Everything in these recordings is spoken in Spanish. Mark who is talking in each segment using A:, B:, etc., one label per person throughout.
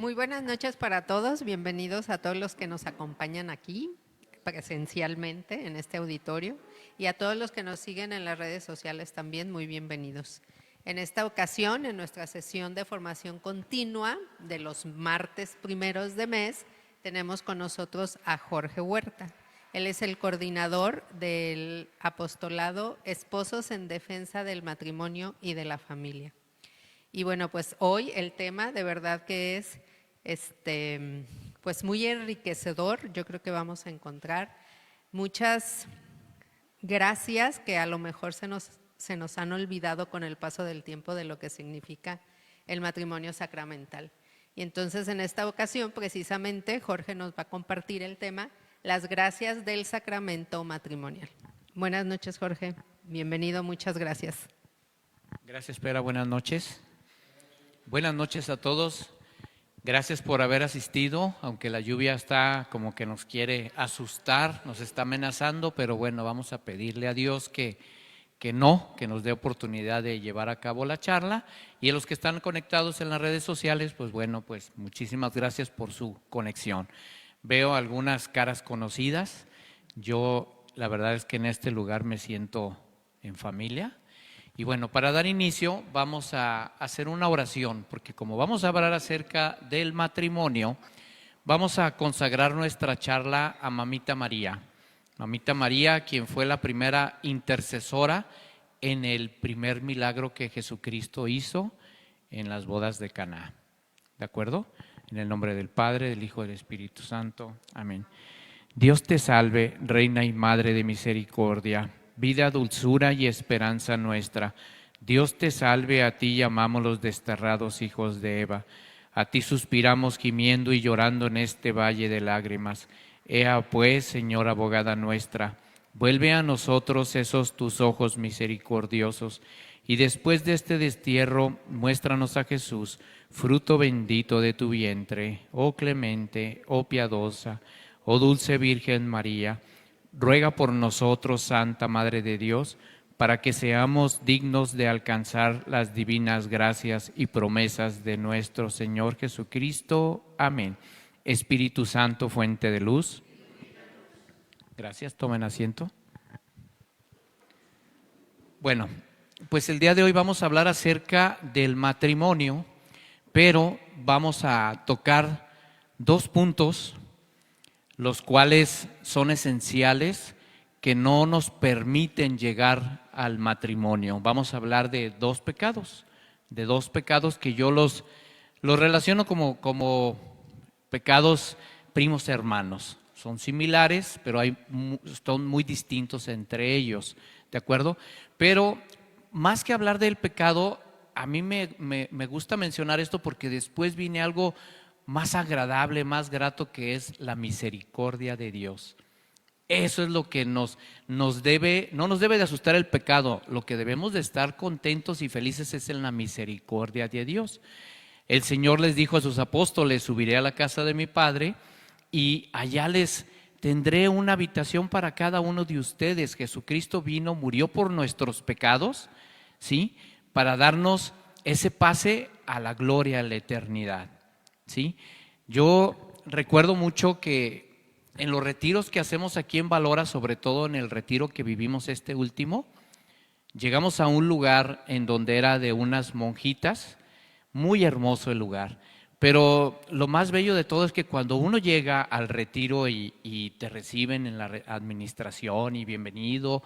A: Muy buenas noches para todos, bienvenidos a todos los que nos acompañan aquí presencialmente en este auditorio y a todos los que nos siguen en las redes sociales también, muy bienvenidos. En esta ocasión, en nuestra sesión de formación continua de los martes primeros de mes, tenemos con nosotros a Jorge Huerta. Él es el coordinador del apostolado Esposos en Defensa del Matrimonio y de la Familia. Y bueno, pues hoy el tema de verdad que es pues muy enriquecedor. Yo creo que vamos a encontrar muchas gracias que a lo mejor se nos han olvidado con el paso del tiempo de lo que significa el matrimonio sacramental. Y entonces en esta ocasión precisamente Jorge nos va a compartir el tema, las gracias del sacramento matrimonial. Buenas noches, Jorge. Bienvenido, muchas gracias.
B: Gracias, Pera. Buenas noches. Buenas noches a todos. Gracias por haber asistido, aunque la lluvia está como que nos quiere asustar, nos está amenazando, pero bueno, vamos a pedirle a Dios que nos dé oportunidad de llevar a cabo la charla. Y a los que están conectados en las redes sociales, pues bueno, pues muchísimas gracias por su conexión. Veo algunas caras conocidas. Yo la verdad es que en este lugar me siento en familia. Y bueno, para dar inicio vamos a hacer una oración, porque como vamos a hablar acerca del matrimonio, vamos a consagrar nuestra charla a Mamita María. Mamita María, quien fue la primera intercesora en el primer milagro que Jesucristo hizo en las bodas de Caná. ¿De acuerdo? En el nombre del Padre, del Hijo y del Espíritu Santo. Amén. Dios te salve, Reina y Madre de misericordia, vida, dulzura y esperanza nuestra. Dios te salve, a ti llamamos los desterrados hijos de Eva. A ti suspiramos gimiendo y llorando en este valle de lágrimas. Ea pues, Señora abogada nuestra, vuelve a nosotros esos tus ojos misericordiosos, y después de este destierro, muéstranos a Jesús, fruto bendito de tu vientre. Oh clemente, oh piadosa, oh dulce Virgen María, ruega por nosotros, Santa Madre de Dios, para que seamos dignos de alcanzar las divinas gracias y promesas de nuestro Señor Jesucristo. Amén. Espíritu Santo, fuente de luz. Gracias, tomen asiento. Bueno, pues el día de hoy vamos a hablar acerca del matrimonio, pero vamos a tocar dos puntos, los cuales son esenciales, que no nos permiten llegar al matrimonio. Vamos a hablar de dos pecados que yo los relaciono como pecados primos hermanos. Son similares, pero son muy distintos entre ellos, ¿de acuerdo? Pero más que hablar del pecado, a mí me gusta mencionar esto porque después viene algo más agradable, más grato, que es la misericordia de Dios. Eso es lo que no nos debe de asustar el pecado. Lo que debemos de estar contentos y felices es en la misericordia de Dios. El Señor les dijo a sus apóstoles: subiré a la casa de mi Padre y allá les tendré una habitación para cada uno de ustedes. Jesucristo vino, murió por nuestros pecados, ¿sí?, para darnos ese pase a la gloria, a la eternidad, ¿sí? Yo recuerdo mucho que en los retiros que hacemos aquí en Valora, sobre todo en el retiro que vivimos este último, llegamos a un lugar en donde era de unas monjitas, muy hermoso el lugar, pero lo más bello de todo es que cuando uno llega al retiro y te reciben en la administración y bienvenido,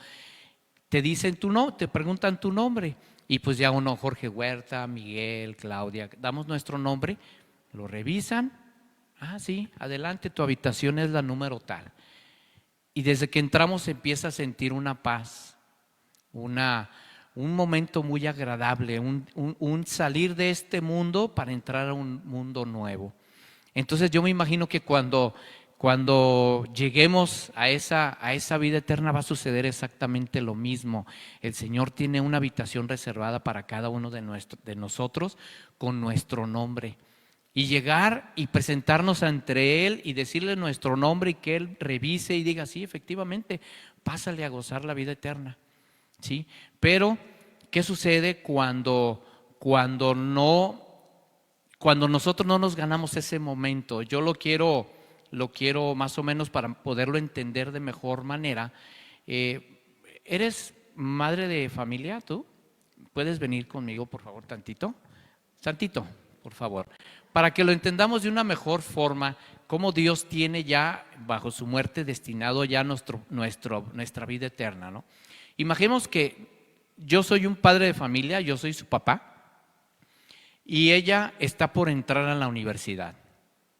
B: te dicen te preguntan tu nombre, y pues ya uno, Jorge Huerta, Miguel, Claudia, damos nuestro nombre, lo revisan. Ah, sí, adelante, tu habitación es la número tal. Y desde que entramos empieza a sentir una paz, un momento muy agradable, un salir de este mundo para entrar a un mundo nuevo. Entonces yo me imagino que cuando lleguemos a esa vida eterna va a suceder exactamente lo mismo. El Señor tiene una habitación reservada para cada uno de nosotros con nuestro nombre. Y llegar y presentarnos ante Él y decirle nuestro nombre y que Él revise y diga: sí, efectivamente, pásale a gozar la vida eterna, ¿sí? Pero, ¿qué sucede cuando cuando nosotros no nos ganamos ese momento. Yo lo quiero más o menos para poderlo entender de mejor manera. ¿Eres madre de familia tú? ¿Puedes venir conmigo, por favor, tantito? Tantito, por favor. Para que lo entendamos de una mejor forma, cómo Dios tiene ya, bajo su muerte, destinado ya nuestra vida eterna, ¿no? Imaginemos que yo soy un padre de familia, yo soy su papá, y ella está por entrar a la universidad.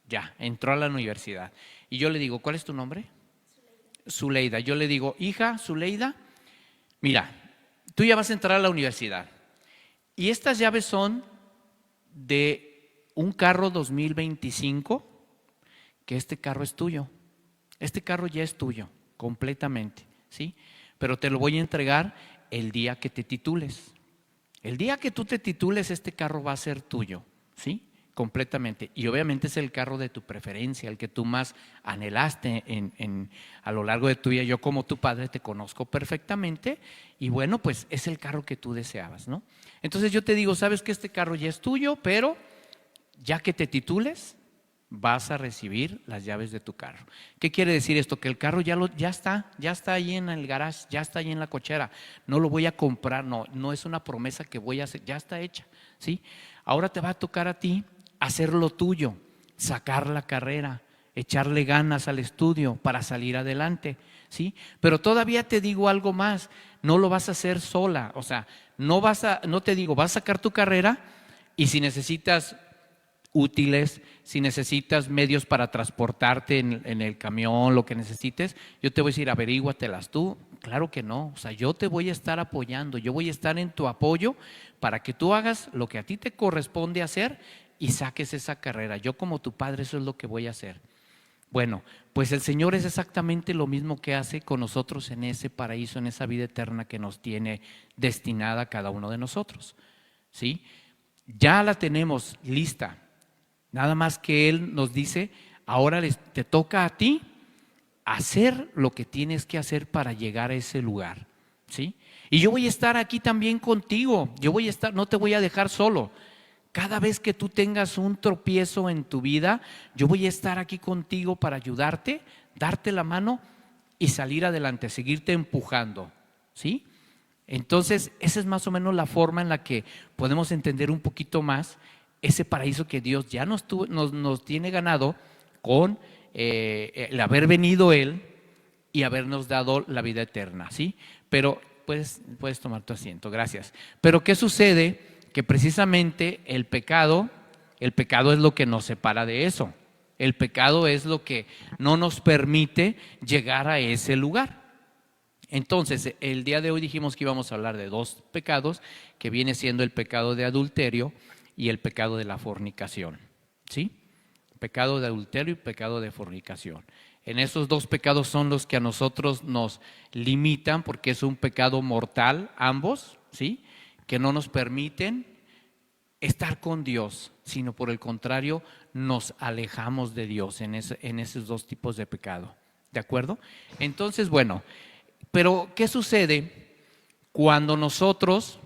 B: Ya, entró a la universidad. Y yo le digo, ¿cuál es tu nombre? Zuleida. Yo le digo, hija, Zuleida, mira, tú ya vas a entrar a la universidad. Y estas llaves son de un carro 2025, que este carro es tuyo. Este carro ya es tuyo, completamente, ¿sí? Pero te lo voy a entregar el día que te titules. El día que tú te titules, este carro va a ser tuyo, ¿sí? Completamente. Y obviamente es el carro de tu preferencia, el que tú más anhelaste a lo largo de tu vida. Yo como tu padre te conozco perfectamente y bueno, pues es el carro que tú deseabas, ¿no? Entonces yo te digo, sabes que este carro ya es tuyo, pero ya que te titules, vas a recibir las llaves de tu carro. ¿Qué quiere decir esto? Que el carro ya está ahí en el garage, ya está ahí en la cochera. No lo voy a comprar, no es una promesa que voy a hacer, ya está hecha, ¿sí? Ahora te va a tocar a ti hacer lo tuyo, sacar la carrera, echarle ganas al estudio para salir adelante, ¿sí? Pero todavía te digo algo más, no lo vas a hacer sola, o sea, no te digo, vas a sacar tu carrera y si necesitas útiles, si necesitas medios para transportarte en el camión, lo que necesites, yo te voy a decir, averíguatelas tú. Claro que no, o sea, yo te voy a estar apoyando, yo voy a estar en tu apoyo para que tú hagas lo que a ti te corresponde hacer y saques esa carrera. Yo como tu padre eso es lo que voy a hacer. Bueno, pues el Señor es exactamente lo mismo que hace con nosotros en ese paraíso, en esa vida eterna que nos tiene destinada a cada uno de nosotros, ¿sí? Ya la tenemos lista. Nada más que Él nos dice, ahora te toca a ti hacer lo que tienes que hacer para llegar a ese lugar, ¿sí? Y yo voy a estar aquí también contigo, no te voy a dejar solo. Cada vez que tú tengas un tropiezo en tu vida, yo voy a estar aquí contigo para ayudarte, darte la mano y salir adelante, seguirte empujando, ¿sí? Entonces, esa es más o menos la forma en la que podemos entender un poquito más ese paraíso que Dios ya nos tiene ganado con el haber venido Él y habernos dado la vida eterna, ¿sí? Pero puedes tomar tu asiento, gracias. Pero ¿qué sucede? Que precisamente el pecado es lo que nos separa de eso. El pecado es lo que no nos permite llegar a ese lugar. Entonces, el día de hoy dijimos que íbamos a hablar de dos pecados, que viene siendo el pecado de adulterio y el pecado de la fornicación, ¿sí? Pecado de adulterio y pecado de fornicación. En esos dos pecados son los que a nosotros nos limitan porque es un pecado mortal ambos, ¿sí? Que no nos permiten estar con Dios, sino por el contrario nos alejamos de Dios en esos dos tipos de pecado, ¿de acuerdo? Entonces, bueno, pero ¿qué sucede cuando nosotros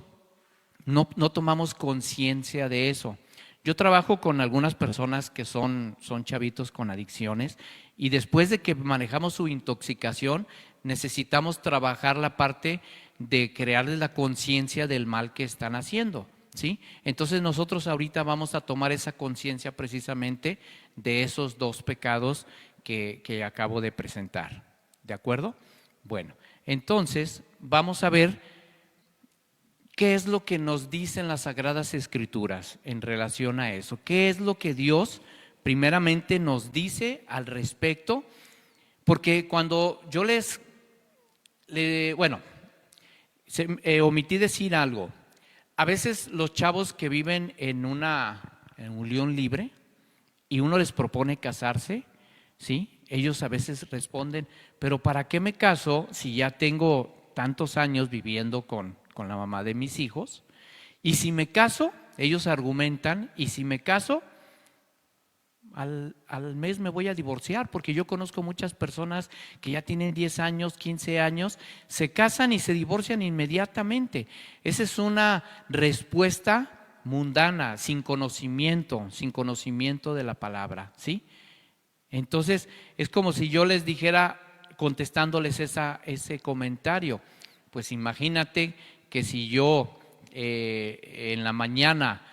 B: no tomamos conciencia de eso? Yo trabajo con algunas personas que son chavitos con adicciones y después de que manejamos su intoxicación necesitamos trabajar la parte de crearles la conciencia del mal que están haciendo, ¿sí? Entonces nosotros ahorita vamos a tomar esa conciencia precisamente de esos dos pecados que acabo de presentar, ¿de acuerdo? Bueno, entonces vamos a ver qué es lo que nos dicen las Sagradas Escrituras en relación a eso. ¿Qué es lo que Dios primeramente nos dice al respecto? Porque cuando yo omití decir algo. A veces los chavos que viven en unión libre y uno les propone casarse, ¿sí? Ellos a veces responden, pero ¿para qué me caso si ya tengo tantos años viviendo con la mamá de mis hijos? Y si me caso, ellos argumentan, y si me caso, al mes me voy a divorciar, porque yo conozco muchas personas que ya tienen 10 años, 15 años, se casan y se divorcian inmediatamente. Esa es una respuesta mundana, sin conocimiento de la palabra, ¿sí? Entonces, es como si yo les dijera, contestándoles ese comentario, pues imagínate que si yo en la mañana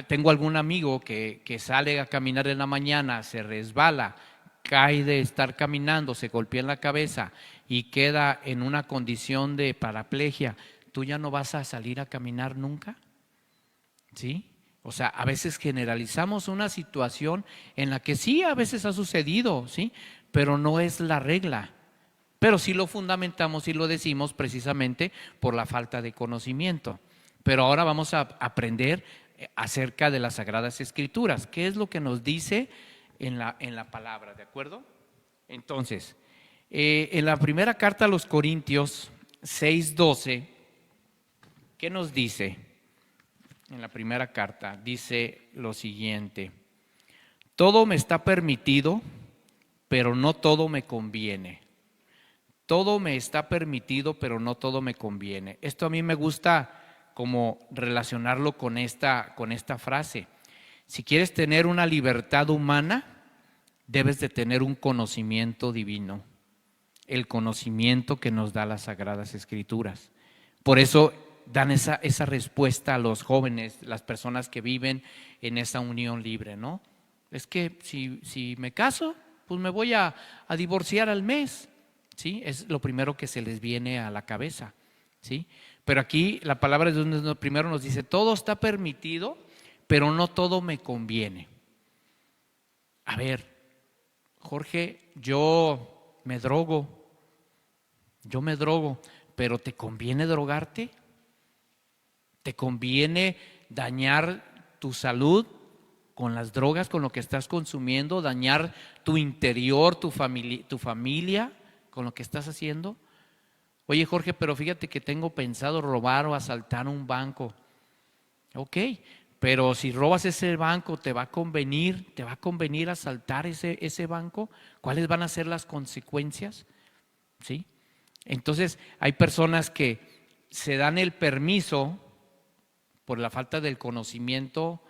B: tengo algún amigo que sale a caminar en la mañana, se resbala, cae de estar caminando, se golpea en la cabeza y queda en una condición de paraplegia, ¿tú ya no vas a salir a caminar nunca? ¿Sí? O sea, a veces generalizamos una situación en la que sí, a veces ha sucedido, ¿sí? Pero no es la regla. Pero sí lo fundamentamos y lo decimos precisamente por la falta de conocimiento. Pero ahora vamos a aprender acerca de las Sagradas Escrituras. ¿Qué es lo que nos dice en la palabra? ¿De acuerdo? Entonces, en la primera carta a los Corintios 6:12, ¿qué nos dice? En la primera carta dice lo siguiente: todo me está permitido, pero no todo me conviene. Todo me está permitido, pero no todo me conviene. Esto a mí me gusta como relacionarlo con esta frase. Si quieres tener una libertad humana, debes de tener un conocimiento divino, el conocimiento que nos da las Sagradas Escrituras. Por eso dan esa respuesta a los jóvenes, las personas que viven en esa unión libre, ¿no? Es que si me caso, pues me voy a divorciar al mes, ¿sí? Es lo primero que se les viene a la cabeza, ¿sí? Pero aquí la palabra de Dios primero nos dice, todo está permitido, pero no todo me conviene. A ver, Jorge, yo me drogo, pero ¿te conviene drogarte? ¿Te conviene dañar tu salud con las drogas, con lo que estás consumiendo, dañar tu interior, tu familia con lo que estás haciendo? Oye, Jorge, pero fíjate que tengo pensado robar o asaltar un banco. Ok, pero si robas ese banco, ¿te va a convenir asaltar ese banco? ¿Cuáles van a ser las consecuencias? ¿Sí? Entonces, hay personas que se dan el permiso, por la falta del conocimiento,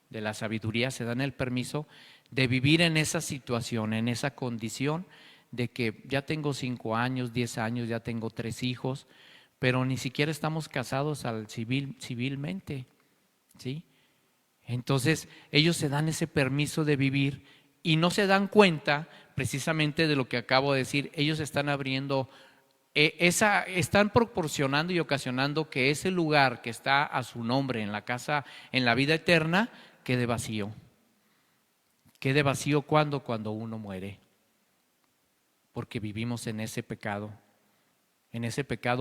B: de la sabiduría, se dan el permiso de vivir en esa situación, en esa condición de que ya tengo 5 años, 10 años, ya tengo 3 hijos, pero ni siquiera estamos casados civilmente, ¿sí? Entonces ellos se dan ese permiso de vivir y no se dan cuenta precisamente de lo que acabo de decir. Ellos están abriendo, están proporcionando y ocasionando que ese lugar que está a su nombre en la casa, en la vida eterna, quede vacío. Quede vacío cuando uno muere, porque vivimos en ese pecado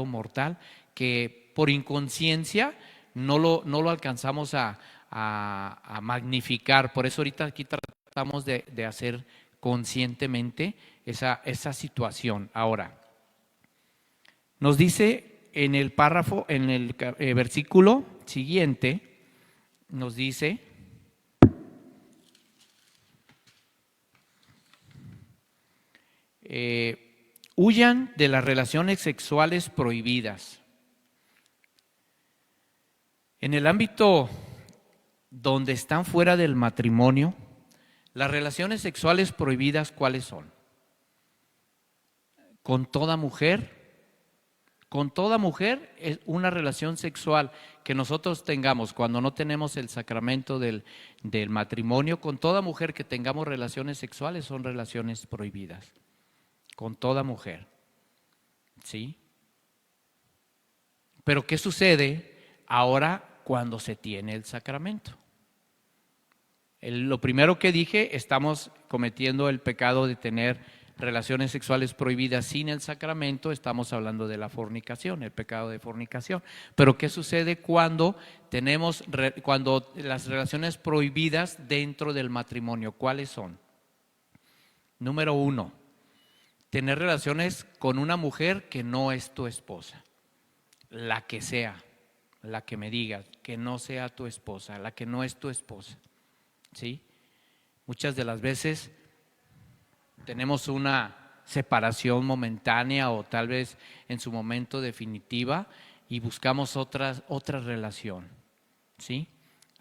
B: mortal que por inconsciencia no lo alcanzamos a magnificar. Por eso ahorita aquí tratamos de hacer conscientemente esa situación. Ahora, nos dice en el párrafo, en el versículo siguiente, nos dice: huyan de las relaciones sexuales prohibidas. En el ámbito donde están fuera del matrimonio, las relaciones sexuales prohibidas, ¿cuáles son? Con toda mujer es una relación sexual que nosotros tengamos cuando no tenemos el sacramento del matrimonio. Con toda mujer que tengamos relaciones sexuales son relaciones prohibidas. Con toda mujer, ¿sí? Pero ¿qué sucede ahora cuando se tiene el sacramento? Lo primero que dije, estamos cometiendo el pecado de tener relaciones sexuales prohibidas sin el sacramento. Estamos hablando de la fornicación, el pecado de fornicación. Pero ¿qué sucede cuando las relaciones prohibidas dentro del matrimonio? ¿Cuáles son? Número 1, tener relaciones con una mujer que no es tu esposa, la que sea, la que me digas, que no sea tu esposa, la que no es tu esposa, ¿sí? Muchas de las veces tenemos una separación momentánea o tal vez en su momento definitiva y buscamos otra relación, ¿sí?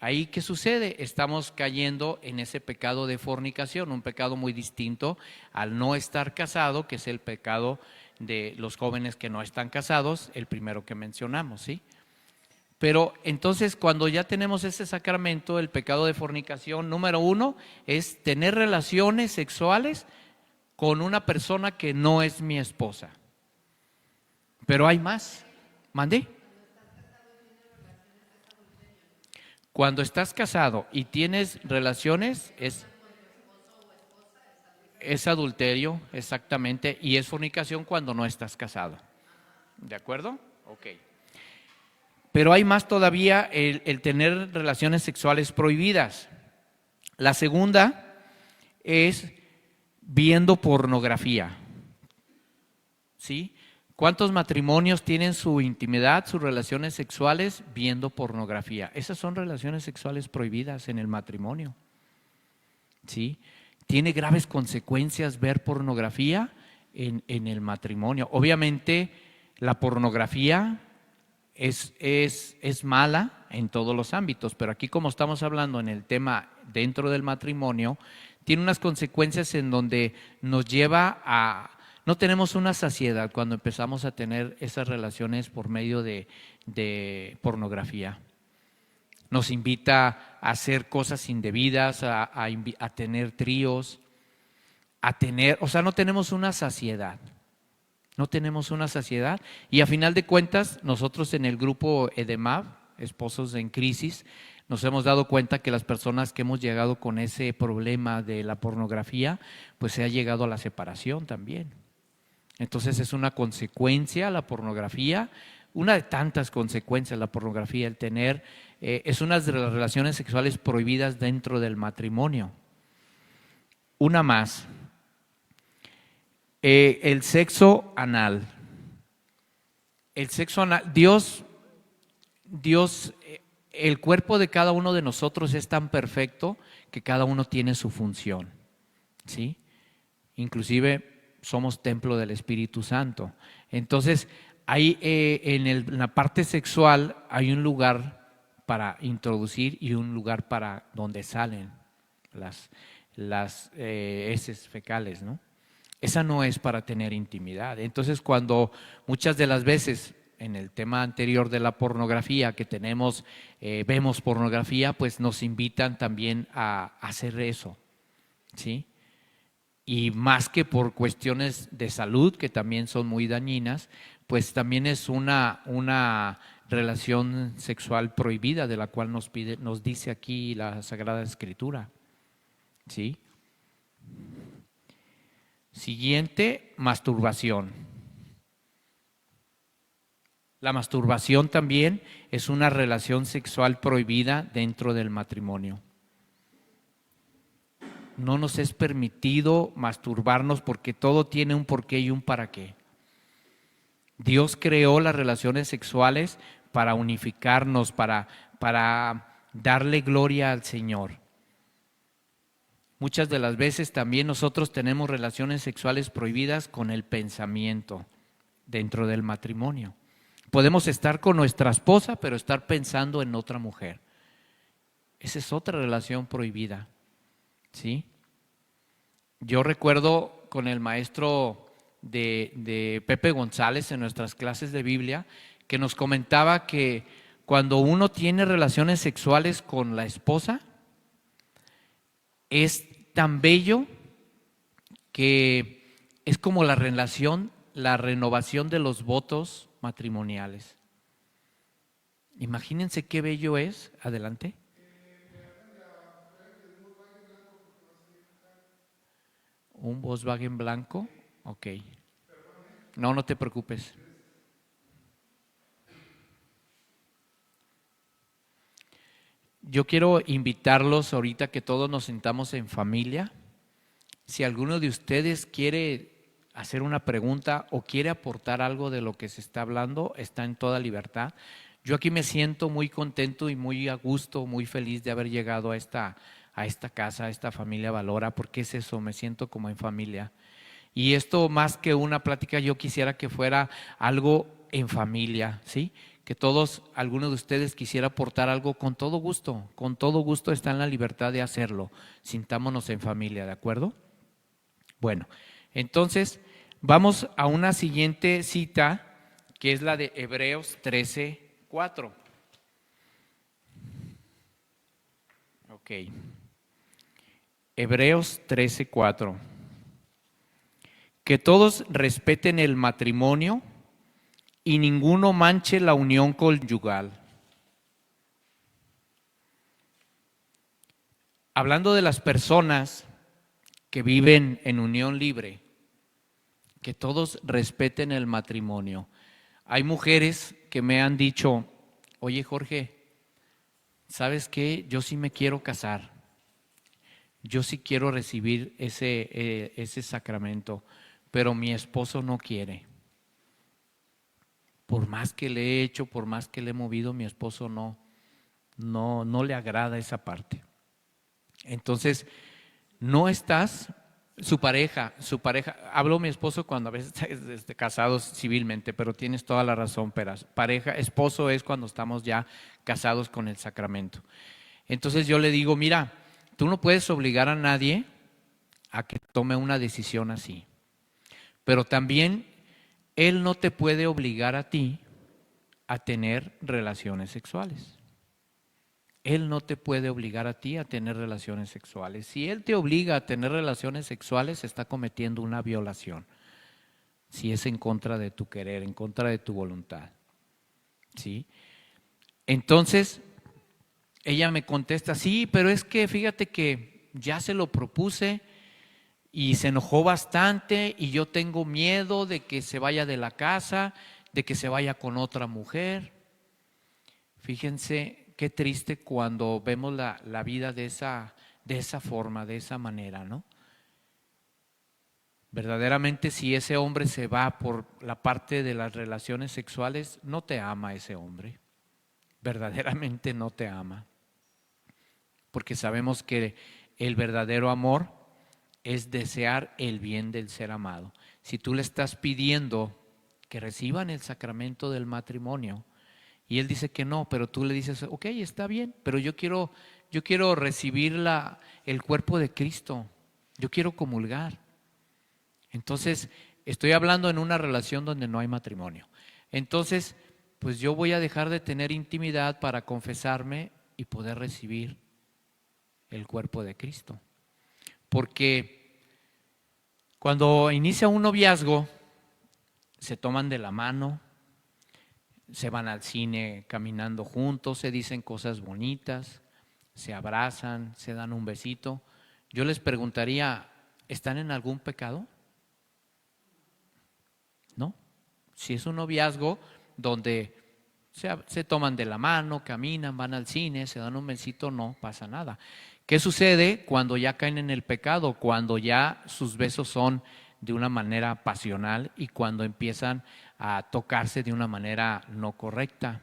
B: ahí ¿qué sucede? Estamos cayendo en ese pecado de fornicación, un pecado muy distinto al no estar casado, que es el pecado de los jóvenes que no están casados, el primero que mencionamos, ¿sí? Pero entonces cuando ya tenemos ese sacramento, el pecado de fornicación, número 1 es tener relaciones sexuales con una persona que no es mi esposa. Pero hay más. ¿Mandé? Cuando estás casado y tienes relaciones, es adulterio, exactamente, y es fornicación cuando no estás casado. ¿De acuerdo? Ok. Pero hay más todavía el tener relaciones sexuales prohibidas. La segunda es viendo pornografía. ¿Sí? ¿Cuántos matrimonios tienen su intimidad, sus relaciones sexuales viendo pornografía? Esas son relaciones sexuales prohibidas en el matrimonio. ¿Sí? Tiene graves consecuencias ver pornografía en el matrimonio. Obviamente la pornografía es mala en todos los ámbitos, pero aquí como estamos hablando en el tema dentro del matrimonio, tiene unas consecuencias en donde nos lleva a… No tenemos una saciedad cuando empezamos a tener esas relaciones por medio de pornografía. Nos invita a hacer cosas indebidas, a tener tríos, o sea, no tenemos una saciedad. No tenemos una saciedad y a final de cuentas nosotros en el grupo EDEMAB, Esposos en Crisis, nos hemos dado cuenta que las personas que hemos llegado con ese problema de la pornografía, pues se ha llegado a la separación también. Entonces es una consecuencia la pornografía, una de tantas consecuencias la pornografía, el tener, es una de las relaciones sexuales prohibidas dentro del matrimonio. Una más. El sexo anal. El sexo anal, Dios, el cuerpo de cada uno de nosotros es tan perfecto que cada uno tiene su función, ¿sí? Inclusive somos templo del Espíritu Santo. Entonces, ahí en la parte sexual hay un lugar para introducir y un lugar para donde salen las heces fecales, ¿no? Esa no es para tener intimidad. Entonces, cuando muchas de las veces en el tema anterior de la pornografía que tenemos, vemos pornografía, pues nos invitan también a hacer eso, ¿sí? Y más que por cuestiones de salud, que también son muy dañinas, pues también es una relación sexual prohibida de la cual nos dice aquí la Sagrada Escritura, ¿sí? Siguiente, masturbación. La masturbación también es una relación sexual prohibida dentro del matrimonio. No nos es permitido masturbarnos porque todo tiene un porqué y un para qué. Dios creó las relaciones sexuales para unificarnos, para darle gloria al Señor. Muchas de las veces también nosotros tenemos relaciones sexuales prohibidas con el pensamiento dentro del matrimonio. Podemos estar con nuestra esposa, pero estar pensando en otra mujer. Esa es otra relación prohibida, ¿sí? Yo recuerdo con el maestro de Pepe González en nuestras clases de Biblia, que nos comentaba que cuando uno tiene relaciones sexuales con la esposa, es tan bello que es como la renovación de los votos matrimoniales. Imagínense qué bello es. Adelante. Un Volkswagen blanco. Ok. No te preocupes. Yo quiero invitarlos ahorita que todos nos sentamos en familia. Si alguno de ustedes quiere hacer una pregunta o quiere aportar algo de lo que se está hablando, está en toda libertad. Yo aquí me siento muy contento y muy a gusto, muy feliz de haber llegado a esta casa, a esta familia Valora, porque es eso, me siento como en familia. Y esto más que una plática, yo quisiera que fuera algo en familia, ¿sí? que todos, alguno de ustedes quisiera aportar algo, con todo gusto está en la libertad de hacerlo. Sintámonos en familia, ¿de acuerdo? Bueno, entonces vamos a una siguiente cita, que es la de Hebreos 13:4. Ok. Hebreos 13:4. Que todos respeten el matrimonio y ninguno manche la unión conyugal. Hablando de las personas que viven en unión libre, que todos respeten el matrimonio. Hay mujeres que me han dicho, oye Jorge, ¿sabes qué? Yo sí me quiero casar, yo sí quiero recibir ese sacramento, pero mi esposo no quiere. Por más que le he hecho, por más que le he movido, mi esposo no le agrada esa parte. Entonces, no estás, su pareja, hablo mi esposo cuando a veces estamos casados civilmente, pero tienes toda la razón, Peras. Pareja, esposo es cuando estamos ya casados con el sacramento. Entonces yo le digo, mira, tú no puedes obligar a nadie a que tome una decisión así, pero también él no te puede obligar a ti a tener relaciones sexuales. Él no te puede obligar a ti a tener relaciones sexuales. Si él te obliga a tener relaciones sexuales, está cometiendo una violación. Si es en contra de tu querer, en contra de tu voluntad. ¿Sí? Entonces, ella me contesta, sí, pero es que fíjate que ya se lo propuse y se enojó bastante y yo tengo miedo de que se vaya de la casa, de que se vaya con otra mujer. Fíjense qué triste cuando vemos la vida de esa forma, de esa manera, ¿no? Verdaderamente, si ese hombre se va por la parte de las relaciones sexuales, no te ama ese hombre. Verdaderamente no te ama. Porque sabemos que el verdadero amor es desear el bien del ser amado. Si tú le estás pidiendo que reciban el sacramento del matrimonio, y él dice que no, pero tú le dices, ok, está bien, pero yo quiero recibir el cuerpo de Cristo, yo quiero comulgar. Entonces, estoy hablando en una relación donde no hay matrimonio. Entonces, pues yo voy a dejar de tener intimidad para confesarme y poder recibir el cuerpo de Cristo. Porque cuando inicia un noviazgo, se toman de la mano, se van al cine caminando juntos, se dicen cosas bonitas, se abrazan, se dan un besito. Yo les preguntaría, ¿están en algún pecado? ¿No? Si es un noviazgo donde se toman de la mano, caminan, van al cine, se dan un besito, no pasa nada. ¿Qué sucede cuando ya caen en el pecado? Cuando ya sus besos son de una manera pasional y cuando empiezan a tocarse de una manera no correcta,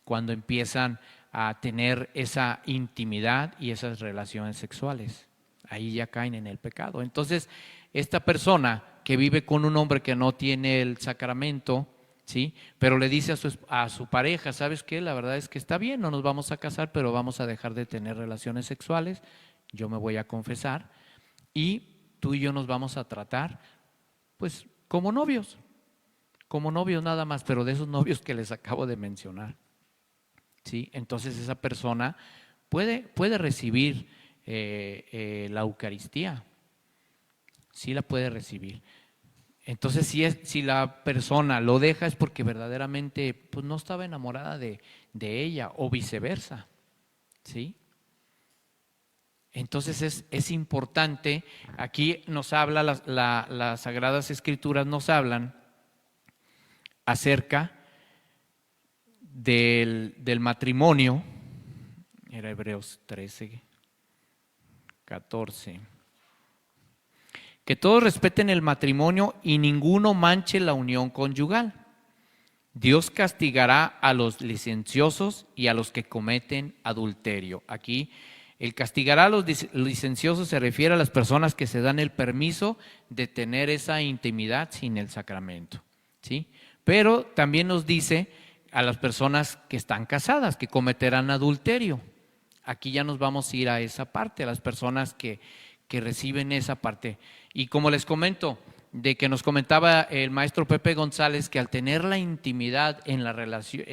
B: cuando empiezan a tener esa intimidad y esas relaciones sexuales. Ahí ya caen en el pecado. Entonces, esta persona que vive con un hombre que no tiene el sacramento, ¿sí? Pero le dice a su pareja, ¿sabes qué? La verdad es que está bien, no nos vamos a casar, pero vamos a dejar de tener relaciones sexuales, yo me voy a confesar y tú y yo nos vamos a tratar, pues, como novios nada más, pero de esos novios que les acabo de mencionar, ¿sí? Entonces esa persona puede recibir la Eucaristía, sí la puede recibir. Entonces, si la persona lo deja es porque verdaderamente pues, no estaba enamorada de ella o viceversa, ¿sí? Entonces es importante, aquí nos habla, las Sagradas Escrituras nos hablan acerca del matrimonio, era Hebreos 13:14. Que todos respeten el matrimonio y ninguno manche la unión conyugal. Dios castigará a los licenciosos y a los que cometen adulterio. Aquí, el castigará a los licenciosos se refiere a las personas que se dan el permiso de tener esa intimidad sin el sacramento, ¿sí? Pero también nos dice a las personas que están casadas, que cometerán adulterio. Aquí ya nos vamos a ir a esa parte, a las personas que reciben esa parte. Y como les comento, de que nos comentaba el maestro Pepe González, que al tener la intimidad en la relación,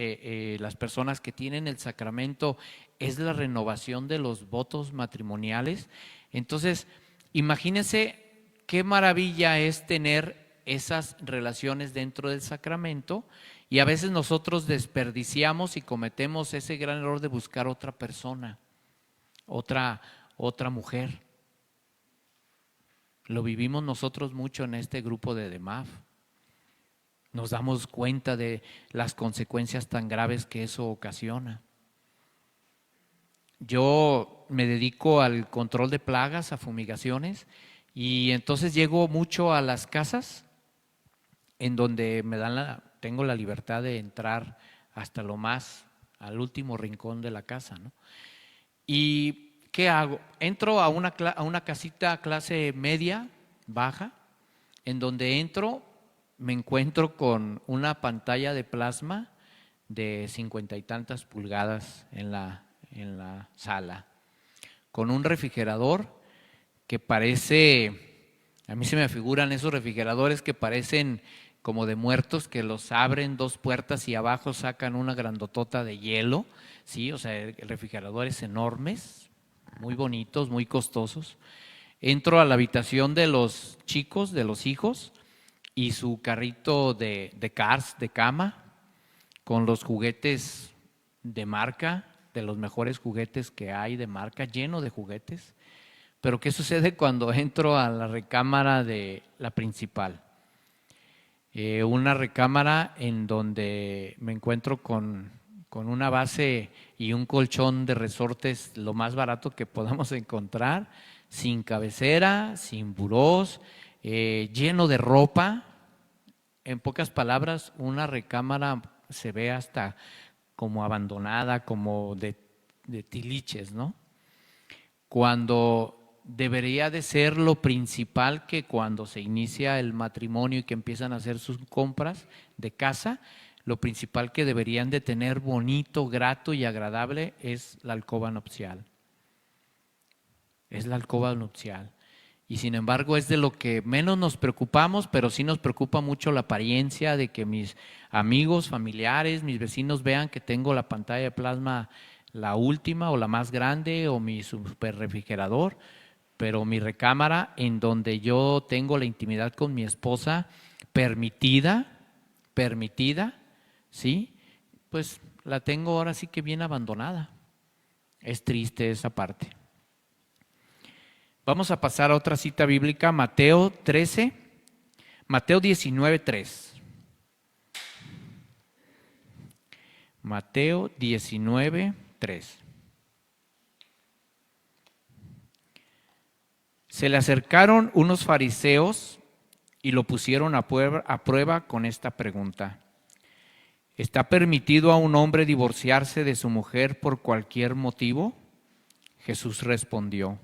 B: las personas que tienen el sacramento, es la renovación de los votos matrimoniales. Entonces, imagínense qué maravilla es tener esas relaciones dentro del sacramento, y a veces nosotros desperdiciamos y cometemos ese gran error de buscar otra persona, otra mujer. Lo vivimos nosotros mucho en este grupo de DEMAF. Nos damos cuenta de las consecuencias tan graves que eso ocasiona. Yo me dedico al control de plagas, a fumigaciones, y entonces llego mucho a las casas en donde tengo la libertad de entrar hasta al último rincón de la casa, ¿no? Y ¿qué hago? Entro a una casita clase media, baja, en donde entro, me encuentro con una pantalla de plasma de 50 y tantas pulgadas en la sala, con un refrigerador que parece, a mí se me figuran esos refrigeradores que parecen como de muertos, que los abren dos puertas y abajo sacan una grandotota de hielo, ¿sí? O sea, refrigeradores enormes, muy bonitos, muy costosos. Entro a la habitación de los chicos, de los hijos, y su carrito de Cars, de cama, con los juguetes de marca, de los mejores juguetes que hay de marca, lleno de juguetes. Pero ¿qué sucede cuando entro a la recámara de la principal? Una recámara en donde me encuentro con una base y un colchón de resortes lo más barato que podamos encontrar, sin cabecera, sin burós, lleno de ropa. En pocas palabras, una recámara se ve hasta como abandonada, como de tiliches, ¿no? Cuando debería de ser lo principal, que cuando se inicia el matrimonio y que empiezan a hacer sus compras de casa, lo principal que deberían de tener bonito, grato y agradable es la alcoba nupcial. Es la alcoba nupcial. Y sin embargo es de lo que menos nos preocupamos, pero sí nos preocupa mucho la apariencia de que mis amigos, familiares, mis vecinos vean que tengo la pantalla de plasma, la última o la más grande, o mi super refrigerador. Pero mi recámara, en donde yo tengo la intimidad con mi esposa permitida, ¿sí? Pues la tengo ahora sí que bien abandonada. Es triste esa parte. Vamos a pasar a otra cita bíblica, Mateo 19:3. Mateo 19:3. Se le acercaron unos fariseos y lo pusieron a prueba con esta pregunta: ¿está permitido a un hombre divorciarse de su mujer por cualquier motivo? Jesús respondió: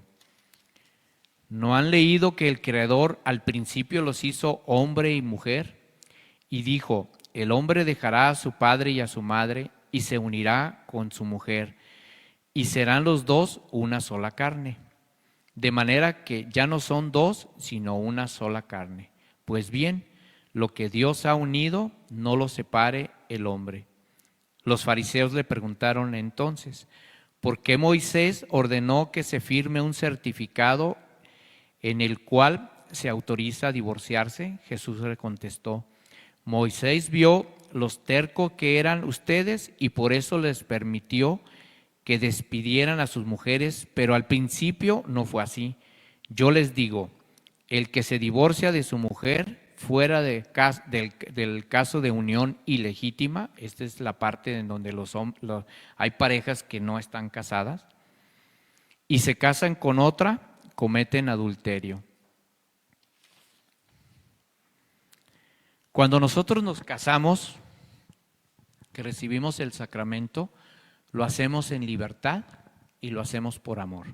B: ¿no han leído que el Creador al principio los hizo hombre y mujer? Y dijo: el hombre dejará a su padre y a su madre y se unirá con su mujer, y serán los dos una sola carne. De manera que ya no son dos, sino una sola carne. Pues bien, lo que Dios ha unido, no lo separe el hombre. Los fariseos le preguntaron entonces: ¿por qué Moisés ordenó que se firme un certificado en el cual se autoriza a divorciarse? Jesús le contestó: Moisés vio los tercos que eran ustedes y por eso les permitió que despidieran a sus mujeres, pero al principio no fue así. Yo les digo, el que se divorcia de su mujer fuera del caso de unión ilegítima, esta es la parte en donde hay parejas que no están casadas, y se casan con otra, cometen adulterio. Cuando nosotros nos casamos, que recibimos el sacramento, lo hacemos en libertad y lo hacemos por amor.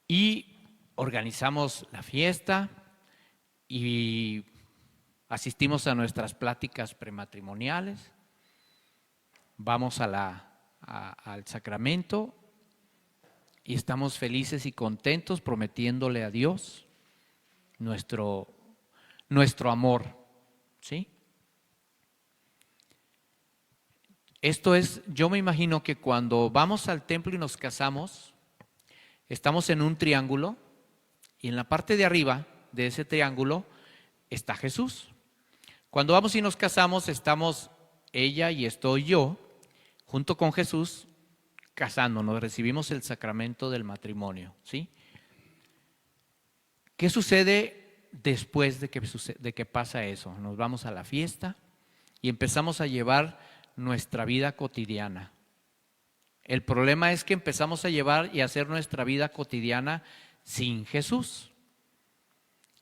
B: Y organizamos la fiesta y asistimos a nuestras pláticas prematrimoniales vamos al sacramento y estamos felices y contentos prometiéndole a Dios nuestro amor, ¿sí? Esto es, yo me imagino que cuando vamos al templo y nos casamos, estamos en un triángulo y en la parte de arriba de ese triángulo está Jesús. Cuando vamos y nos casamos, estamos ella y estoy yo, junto con Jesús, casándonos, recibimos el sacramento del matrimonio, ¿sí? ¿Qué sucede después de que pasa eso? Nos vamos a la fiesta y empezamos a llevar nuestra vida cotidiana. El problema es que empezamos a llevar y hacer nuestra vida cotidiana sin Jesús.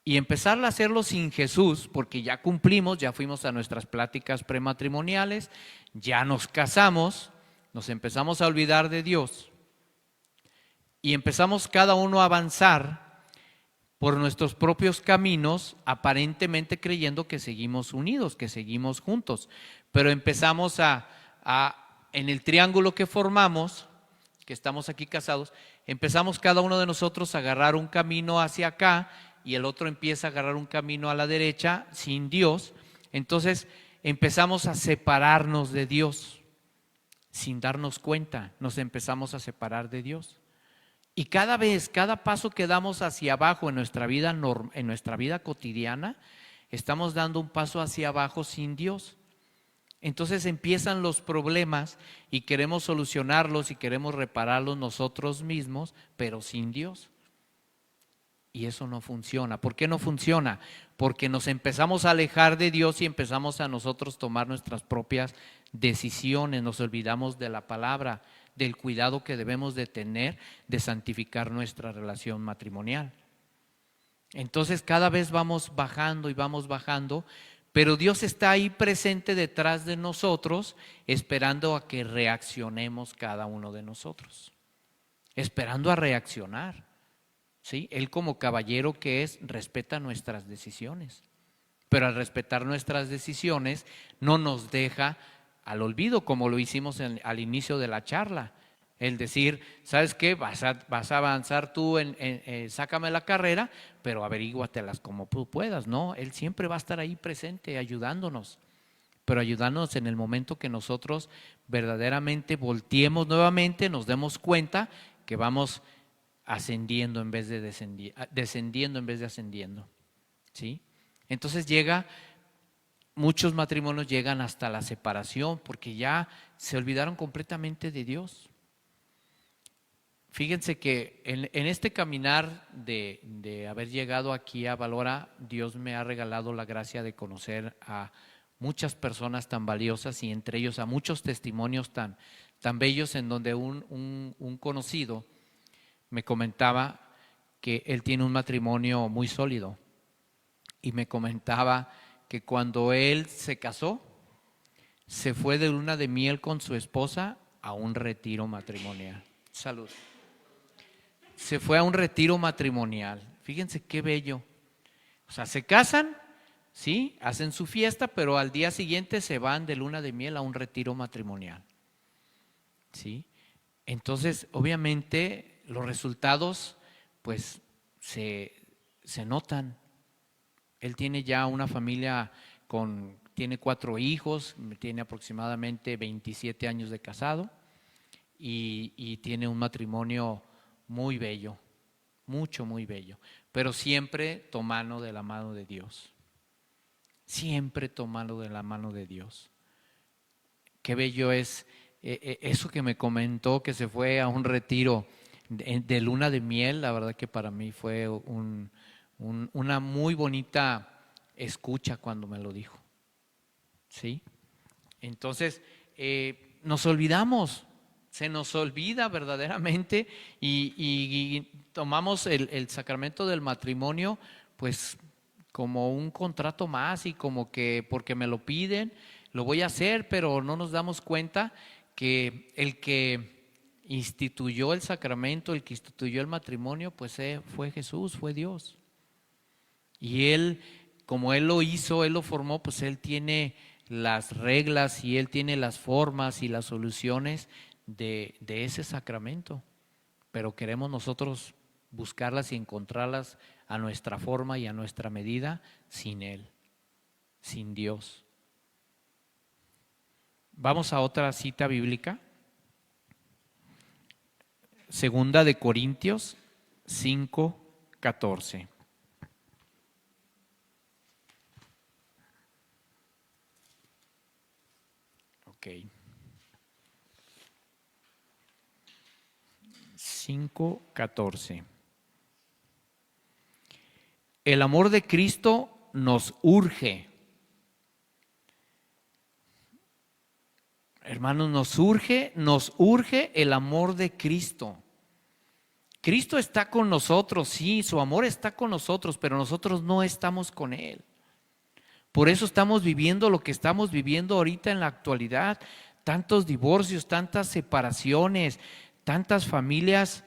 B: Y empezar a hacerlo sin Jesús, porque ya cumplimos, ya fuimos a nuestras pláticas prematrimoniales, ya nos casamos, nos empezamos a olvidar de Dios y empezamos cada uno a avanzar por nuestros propios caminos, aparentemente creyendo que seguimos unidos, que seguimos juntos. Pero empezamos en el triángulo que formamos, que estamos aquí casados, empezamos cada uno de nosotros a agarrar un camino hacia acá y el otro empieza a agarrar un camino a la derecha sin Dios. Entonces empezamos a separarnos de Dios. Sin darnos cuenta, nos empezamos a separar de Dios. Y cada paso que damos hacia abajo en nuestra vida cotidiana, estamos dando un paso hacia abajo sin Dios. Entonces empiezan los problemas y queremos solucionarlos y queremos repararlos nosotros mismos, pero sin Dios. Y eso no funciona. ¿Por qué no funciona? Porque nos empezamos a alejar de Dios y empezamos a nosotros tomar nuestras propias decisiones, nos olvidamos de la palabra, del cuidado que debemos de tener de santificar nuestra relación matrimonial. Entonces cada vez vamos bajando y vamos bajando, pero Dios está ahí presente detrás de nosotros, esperando a que reaccionemos cada uno de nosotros, esperando a reaccionar. ¿Sí? Él como caballero que es, respeta nuestras decisiones, pero al respetar nuestras decisiones no nos deja al olvido, como lo hicimos al inicio de la charla. El decir, ¿sabes qué? Vas a avanzar tú, sácame la carrera, pero averíguatelas como tú puedas, ¿no? Él siempre va a estar ahí presente, ayudándonos, pero ayudándonos en el momento que nosotros verdaderamente volteemos nuevamente, nos demos cuenta que vamos ascendiendo en vez de descendiendo en vez de ascendiendo, ¿sí? Entonces muchos matrimonios llegan hasta la separación porque ya se olvidaron completamente de Dios. Fíjense que en este caminar de haber llegado aquí a Valora, Dios me ha regalado la gracia de conocer a muchas personas tan valiosas y entre ellos a muchos testimonios tan bellos, en donde un conocido me comentaba que él tiene un matrimonio muy sólido y me comentaba que cuando él se casó, se fue de luna de miel con su esposa a un retiro matrimonial. Salud. Se fue a un retiro matrimonial. Fíjense qué bello. O sea, se casan, sí, hacen su fiesta, pero al día siguiente se van de luna de miel a un retiro matrimonial. ¿Sí? Entonces, obviamente, los resultados pues se notan. Él tiene ya una familia tiene 4 hijos, tiene aproximadamente 27 años de casado y tiene un matrimonio muy bello, muy bello, pero siempre tomando de la mano de Dios, siempre tomando de la mano de Dios. Qué bello es eso que me comentó, que se fue a un retiro de luna de miel. La verdad que para mí fue una muy bonita escucha cuando me lo dijo, ¿sí? Entonces nos olvidamos, se nos olvida verdaderamente y tomamos el sacramento del matrimonio pues como un contrato más y como que porque me lo piden lo voy a hacer, pero no nos damos cuenta que el que instituyó el sacramento, el que instituyó el matrimonio, pues fue Jesús, fue Dios. Y Él, como Él lo hizo, Él lo formó, pues Él tiene las reglas y Él tiene las formas y las soluciones de ese sacramento, pero queremos nosotros buscarlas y encontrarlas a nuestra forma y a nuestra medida sin Él, sin Dios. Vamos a otra cita bíblica. Segunda de Corintios 5:14. Ok. 5:14. El amor de Cristo nos urge. Hermanos, nos urge el amor de Cristo. Cristo está con nosotros, sí, su amor está con nosotros, pero nosotros no estamos con Él. Por eso estamos viviendo lo que estamos viviendo ahorita en la actualidad. Tantos divorcios, tantas separaciones, tantas familias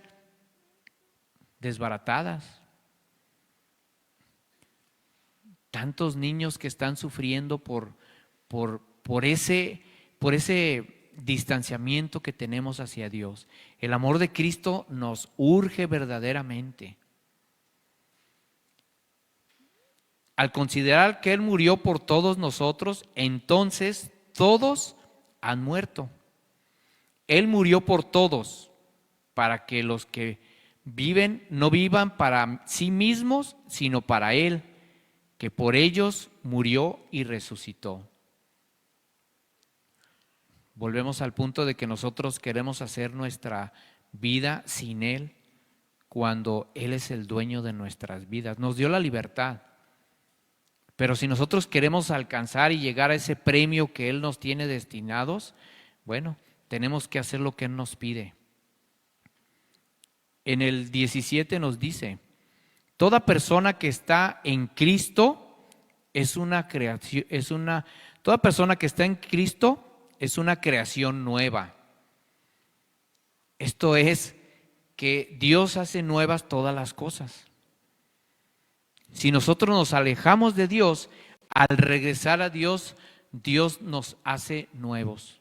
B: desbaratadas. Tantos niños que están sufriendo por ese distanciamiento que tenemos hacia Dios. El amor de Cristo nos urge verdaderamente. Al considerar que Él murió por todos nosotros, entonces todos han muerto. Él murió por todos, para que los que viven no vivan para sí mismos, sino para Él, que por ellos murió y resucitó. Volvemos al punto de que nosotros queremos hacer nuestra vida sin Él, cuando Él es el dueño de nuestras vidas. Nos dio la libertad, pero si nosotros queremos alcanzar y llegar a ese premio que Él nos tiene destinados, bueno, tenemos que hacer lo que Él nos pide. En el 17 nos dice: toda persona que está en Cristo es una creación, toda persona que está en Cristo es una creación nueva. Esto es que Dios hace nuevas todas las cosas. Si nosotros nos alejamos de Dios, al regresar a Dios, Dios nos hace nuevos,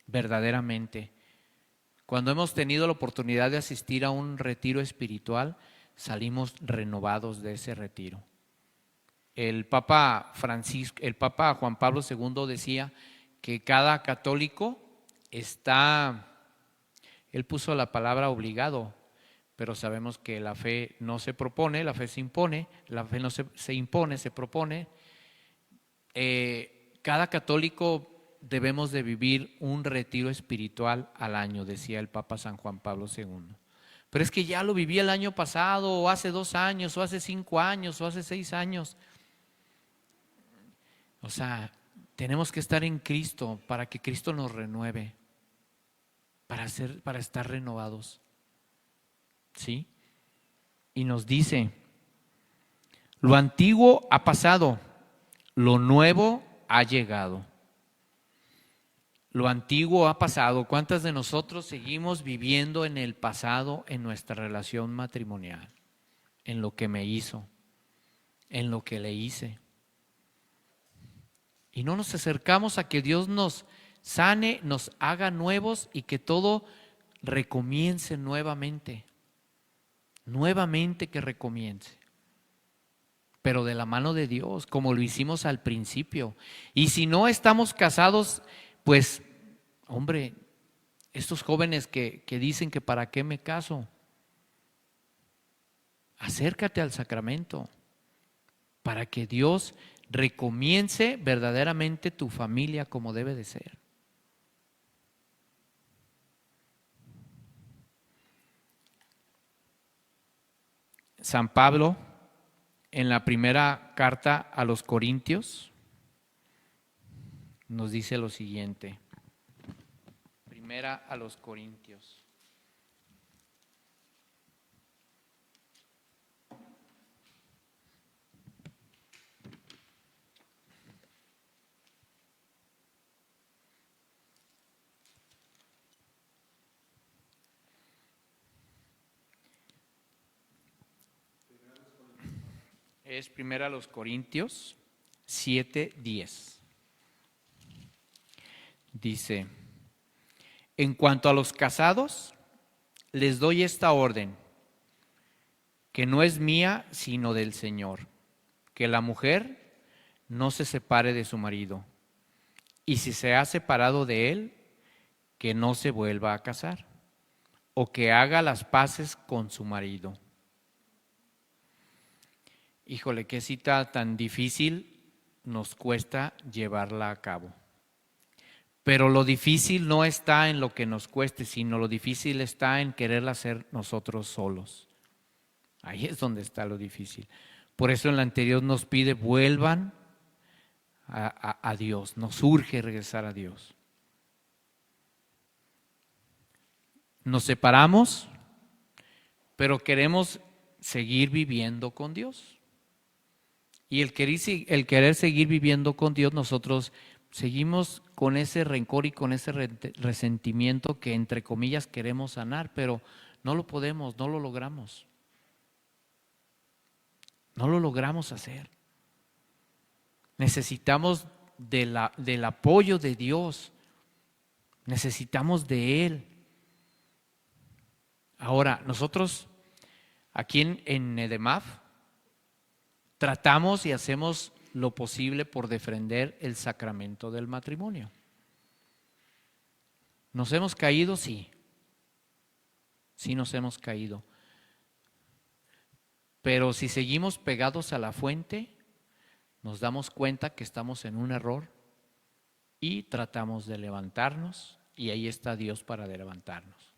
B: verdaderamente. Cuando hemos tenido la oportunidad de asistir a un retiro espiritual, salimos renovados de ese retiro. El Papa Juan Pablo II decía que cada católico él puso la palabra obligado, pero sabemos que la fe no se propone, la fe se impone, la fe no se impone, se propone. Cada católico debemos de vivir un retiro espiritual al año, decía el Papa San Juan Pablo II. Pero es que ya lo viví el año pasado, o hace 2 años, o hace 5 años, o hace 6 años. O sea, tenemos que estar en Cristo para que Cristo nos renueve, para estar renovados. ¿Sí? Y nos dice: lo antiguo ha pasado, lo nuevo ha llegado. Lo antiguo ha pasado. ¿Cuántas de nosotros seguimos viviendo en el pasado en nuestra relación matrimonial? En lo que me hizo, en lo que le hice. Y no nos acercamos a que Dios nos sane, nos haga nuevos y que todo recomience nuevamente. Nuevamente que recomience. Pero de la mano de Dios, como lo hicimos al principio. Y si no estamos casados, pues, hombre, estos jóvenes que dicen que para qué me caso, acércate al sacramento para que Dios recomience verdaderamente tu familia como debe de ser. San Pablo, en la primera carta a los Corintios, nos dice lo siguiente. Primera a los Corintios. Es primera a los Corintios 7:10. dice: en cuanto a los casados, les doy esta orden, que no es mía, sino del Señor, que la mujer no se separe de su marido, y si se ha separado de él, que no se vuelva a casar, o que haga las paces con su marido. Híjole, qué cita tan difícil nos cuesta llevarla a cabo. Pero lo difícil no está en lo que nos cueste, sino lo difícil está en quererla hacer nosotros solos. Ahí es donde está lo difícil. Por eso en la anterior nos pide: vuelvan a Dios. Nos urge regresar a Dios. Nos separamos, pero queremos seguir viviendo con Dios. Y el querer seguir viviendo con Dios, nosotros seguimos con ese rencor y con ese resentimiento que entre comillas queremos sanar, pero no lo podemos, no lo logramos. No lo logramos hacer. Necesitamos del apoyo de Dios. Necesitamos de Él. Ahora, nosotros aquí en EDEMAF tratamos y hacemos lo posible por defender el sacramento del matrimonio. ¿Nos hemos caído? Sí. Sí nos hemos caído. Pero si seguimos pegados a la fuente, nos damos cuenta que estamos en un error y tratamos de levantarnos, y ahí está Dios para levantarnos.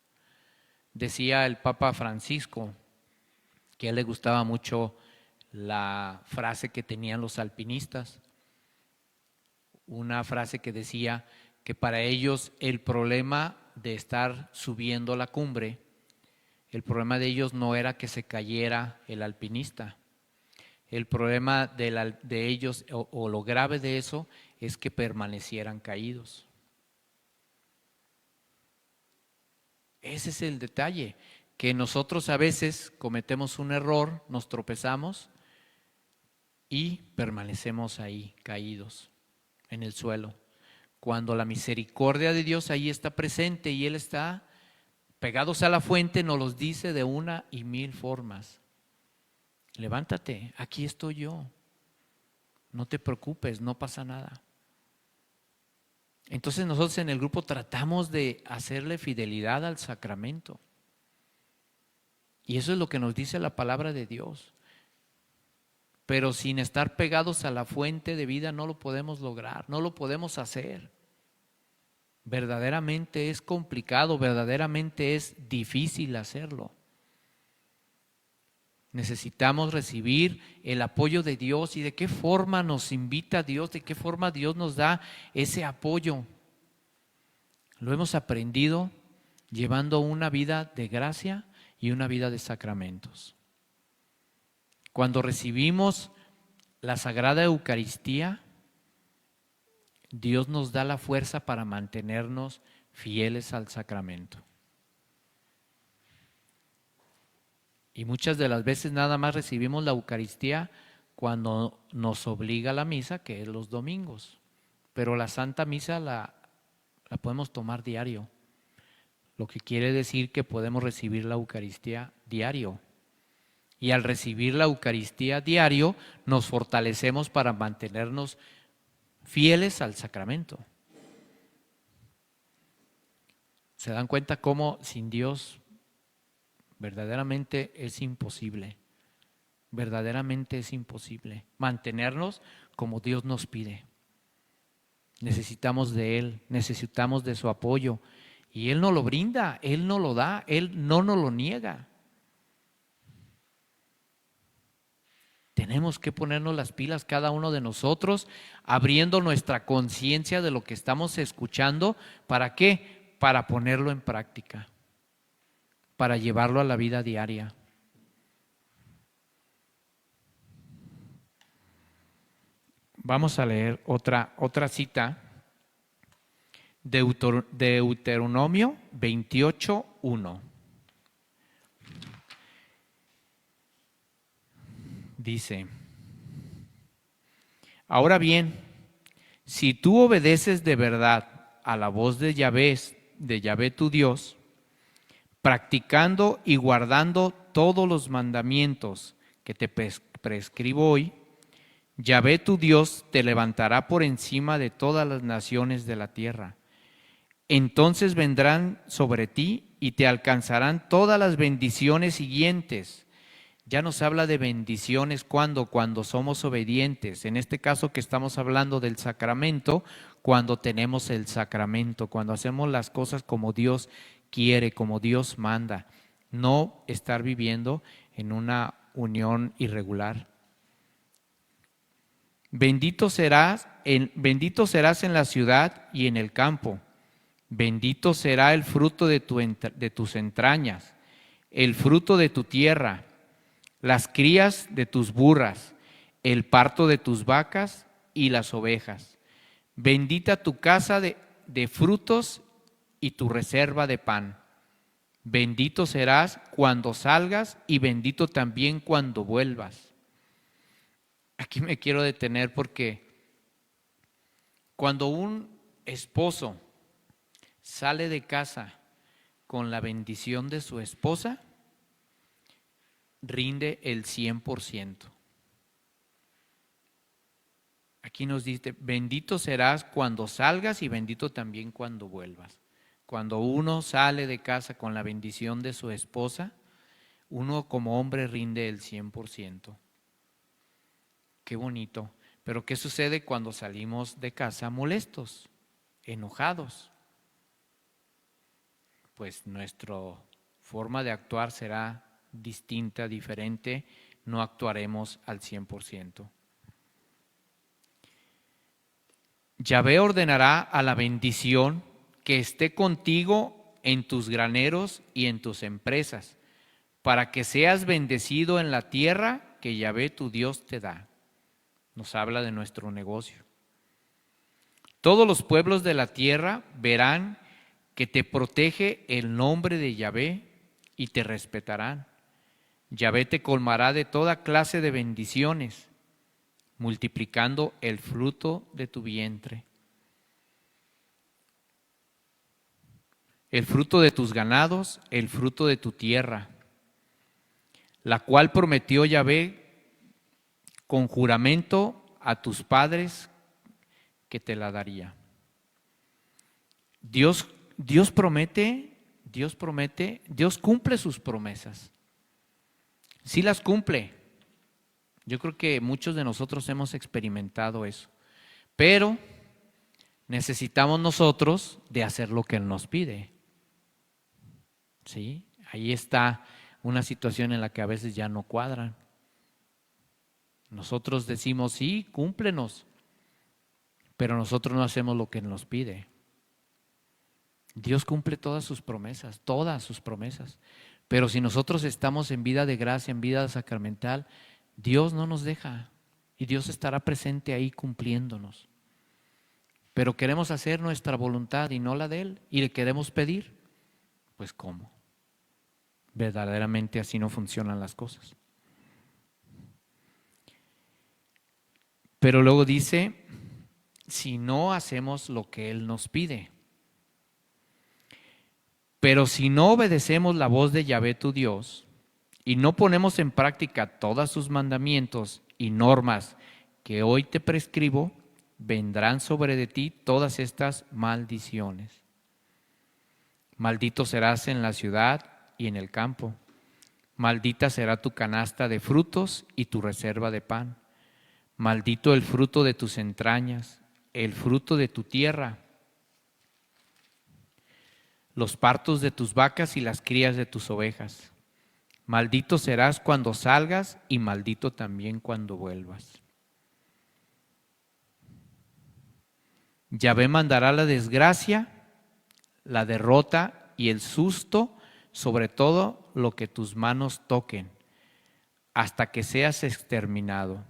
B: Decía el Papa Francisco que a él le gustaba mucho la frase que tenían los alpinistas, una frase que decía que para ellos el problema de estar subiendo la cumbre, el problema de ellos no era que se cayera el alpinista. El problema de ellos, o lo grave de eso, es que permanecieran caídos. Ese es el detalle, que nosotros a veces cometemos un error, nos tropezamos y permanecemos ahí, caídos en el suelo. Cuando la misericordia de Dios ahí está presente y Él está pegados a la fuente, nos los dice de una y mil formas. Levántate, aquí estoy yo. No te preocupes, no pasa nada. Entonces nosotros en el grupo tratamos de hacerle fidelidad al sacramento. Y eso es lo que nos dice la palabra de Dios. Pero sin estar pegados a la fuente de vida no lo podemos lograr, no lo podemos hacer. Verdaderamente es complicado, verdaderamente es difícil hacerlo. Necesitamos recibir el apoyo de Dios. ¿Y de qué forma nos invita Dios? ¿De qué forma Dios nos da ese apoyo? Lo hemos aprendido llevando una vida de gracia y una vida de sacramentos. Cuando recibimos la Sagrada Eucaristía, Dios nos da la fuerza para mantenernos fieles al sacramento. Y muchas de las veces nada más recibimos la Eucaristía cuando nos obliga la misa, que es los domingos. Pero la Santa Misa la podemos tomar diario. Lo que quiere decir que podemos recibir la Eucaristía diario. Y al recibir la Eucaristía diario, nos fortalecemos para mantenernos fieles al sacramento. ¿Se dan cuenta cómo sin Dios verdaderamente es imposible? Verdaderamente es imposible mantenernos como Dios nos pide. Necesitamos de Él, necesitamos de su apoyo. Y Él nos lo brinda, Él nos lo da, Él no nos lo niega. Tenemos que ponernos las pilas cada uno de nosotros, abriendo nuestra conciencia de lo que estamos escuchando. ¿Para qué? Para ponerlo en práctica, para llevarlo a la vida diaria. Vamos a leer otra cita, Deuteronomio 28:1. Dice: ahora bien, si tú obedeces de verdad a la voz de Yahvé tu Dios, practicando y guardando todos los mandamientos que te prescribo hoy, Yahvé tu Dios te levantará por encima de todas las naciones de la tierra. Entonces vendrán sobre ti y te alcanzarán todas las bendiciones siguientes. Ya nos habla de bendiciones cuando somos obedientes. En este caso que estamos hablando del sacramento, cuando tenemos el sacramento, cuando hacemos las cosas como Dios quiere, como Dios manda. No estar viviendo en una unión irregular. Bendito serás en la ciudad y en el campo. Bendito será el fruto de tus entrañas, el fruto de tu tierra, las crías de tus burras, el parto de tus vacas y las ovejas. Bendita tu casa de frutos y tu reserva de pan. Bendito serás cuando salgas y bendito también cuando vuelvas. Aquí me quiero detener porque cuando un esposo sale de casa con la bendición de su esposa, rinde el 100%. Aquí nos dice, bendito serás cuando salgas y bendito también cuando vuelvas. Cuando uno sale de casa con la bendición de su esposa, uno como hombre rinde el 100%. Qué bonito. Pero ¿qué sucede cuando salimos de casa molestos, enojados? Pues nuestra forma de actuar será distinta, diferente, no actuaremos al 100%. Yahvé ordenará a la bendición que esté contigo en tus graneros y en tus empresas, para que seas bendecido en la tierra que Yahvé tu Dios te da. Nos habla de nuestro negocio. Todos los pueblos de la tierra verán que te protege el nombre de Yahvé y te respetarán. Yahvé te colmará de toda clase de bendiciones, multiplicando el fruto de tu vientre, el fruto de tus ganados, el fruto de tu tierra, la cual prometió Yahvé con juramento a tus padres que te la daría. Dios promete, Dios cumple sus promesas. Sí las cumple. Yo creo que muchos de nosotros hemos experimentado eso. Pero necesitamos nosotros de hacer lo que Él nos pide. ¿Sí? Ahí está una situación en la que a veces ya no cuadran. Nosotros decimos, sí, cúmplenos, pero nosotros no hacemos lo que Él nos pide. Dios cumple todas sus promesas, pero si nosotros estamos en vida de gracia, en vida sacramental, Dios no nos deja y Dios estará presente ahí cumpliéndonos. Pero queremos hacer nuestra voluntad y no la de Él, y le queremos pedir, pues ¿cómo? Verdaderamente así no funcionan las cosas. Pero luego dice, si no hacemos lo que Él nos pide. Pero si no obedecemos la voz de Yahvé tu Dios y no ponemos en práctica todos sus mandamientos y normas que hoy te prescribo, vendrán sobre de ti todas estas maldiciones. Maldito serás en la ciudad y en el campo. Maldita será tu canasta de frutos y tu reserva de pan. Maldito el fruto de tus entrañas, el fruto de tu tierra, los partos de tus vacas y las crías de tus ovejas. Maldito serás cuando salgas y maldito también cuando vuelvas. Yahvé mandará la desgracia, la derrota y el susto sobre todo lo que tus manos toquen, hasta que seas exterminado,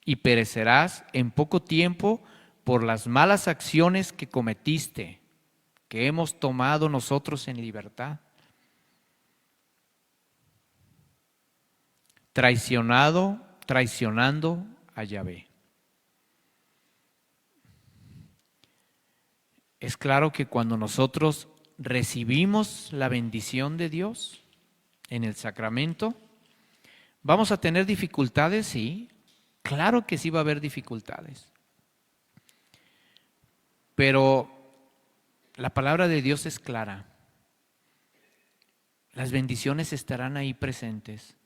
B: y perecerás en poco tiempo por las malas acciones que cometiste, que hemos tomado nosotros en libertad. Traicionando a Yahvé. es claro que cuando nosotros recibimos la bendición de Dios en el sacramento, ¿vamos a tener dificultades? Sí, claro que sí va a haber dificultades. Pero la palabra de Dios es clara. Las bendiciones estarán ahí presentes.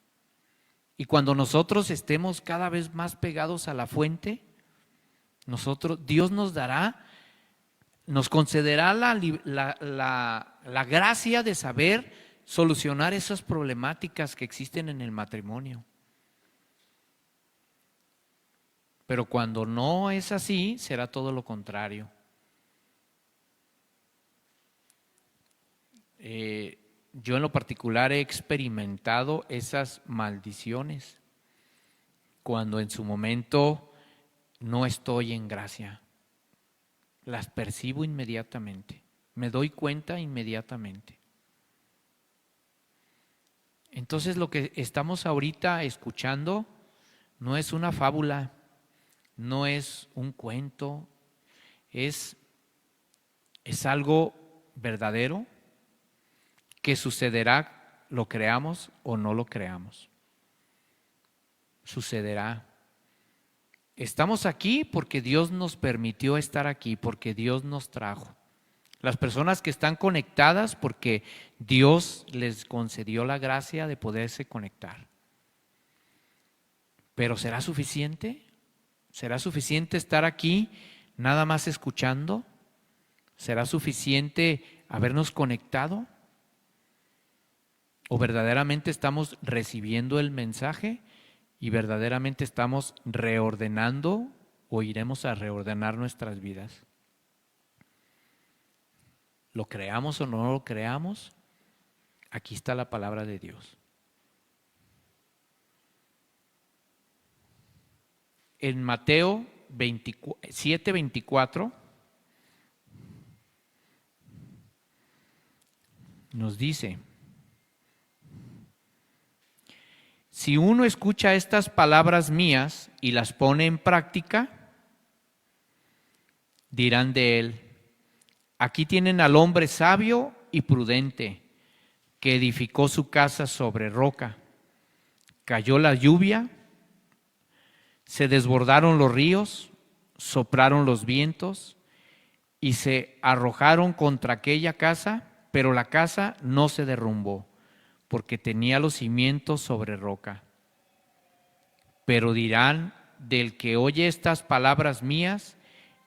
B: Y cuando nosotros estemos cada vez más pegados a la fuente, Dios nos dará, nos concederá la gracia de saber solucionar esas problemáticas que existen en el matrimonio. Pero cuando no es así, será todo lo contrario. Yo en lo particular he experimentado esas maldiciones cuando en su momento no estoy en gracia. Las percibo inmediatamente, me doy cuenta inmediatamente. Entonces lo que estamos ahorita escuchando no es una fábula, no es un cuento, es algo verdadero que sucederá, lo creamos o no lo creamos. Sucederá. Estamos aquí porque Dios nos permitió estar aquí, porque Dios nos trajo. Las personas que están conectadas porque Dios les concedió la gracia de poderse conectar. Pero ¿será suficiente? ¿Será suficiente estar aquí nada más escuchando? ¿Será suficiente habernos conectado? ¿O verdaderamente estamos recibiendo el mensaje y verdaderamente estamos reordenando o iremos a reordenar nuestras vidas? ¿Lo creamos o no lo creamos? Aquí está la palabra de Dios. En Mateo 7:24 nos dice: si uno escucha estas palabras mías y las pone en práctica, dirán de él: aquí tienen al hombre sabio y prudente, que edificó su casa sobre roca. Cayó la lluvia, se desbordaron los ríos, soplaron los vientos y se arrojaron contra aquella casa, pero la casa no se derrumbó, porque tenía los cimientos sobre roca. Pero dirán del que oye estas palabras mías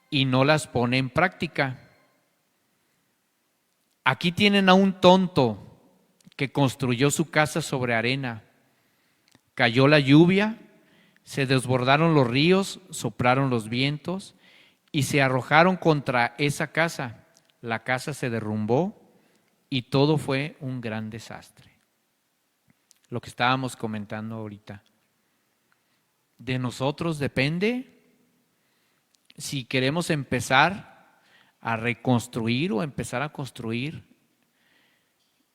B: y no las pone en práctica: aquí tienen a un tonto que construyó su casa sobre arena. Cayó la lluvia, se desbordaron los ríos, soplaron los vientos y se arrojaron contra esa casa. La casa se derrumbó y todo fue un gran desastre. Lo que estábamos comentando ahorita. De nosotros depende si queremos empezar a reconstruir o empezar a construir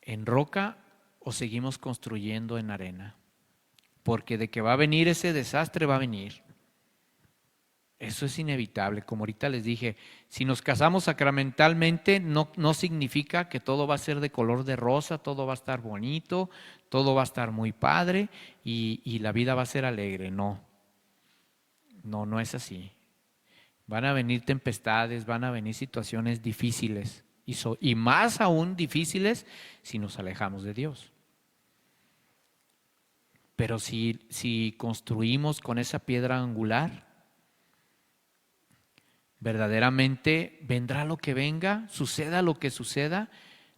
B: en roca o seguimos construyendo en arena. Porque de que va a venir ese desastre, va a venir. Eso es inevitable. Como ahorita les dije, si nos casamos sacramentalmente no significa que todo va a ser de color de rosa, todo va a estar bonito, todo va a estar muy padre y la vida va a ser alegre. No es así. Van a venir tempestades, van a venir situaciones difíciles y más aún difíciles si nos alejamos de Dios. Pero si construimos con esa piedra angular, verdaderamente vendrá lo que venga, suceda lo que suceda,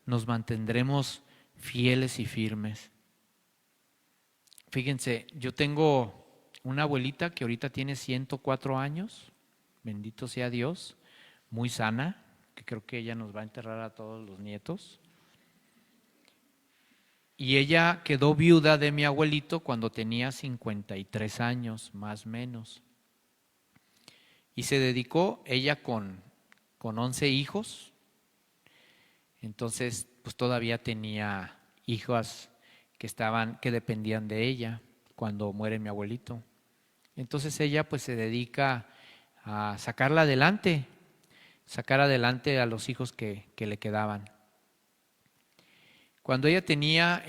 B: nos mantendremos fieles y firmes. Fíjense, yo tengo una abuelita que ahorita tiene 104 años, bendito sea Dios, muy sana, que creo que ella nos va a enterrar a todos los nietos. Y ella quedó viuda de mi abuelito cuando tenía 53 años, más o menos. Y se dedicó ella con 11 hijos. Entonces, pues todavía tenía hijas que dependían de ella cuando muere mi abuelito. Entonces ella pues se dedica a sacarla adelante. sacar adelante a los hijos que le quedaban. Cuando ella tenía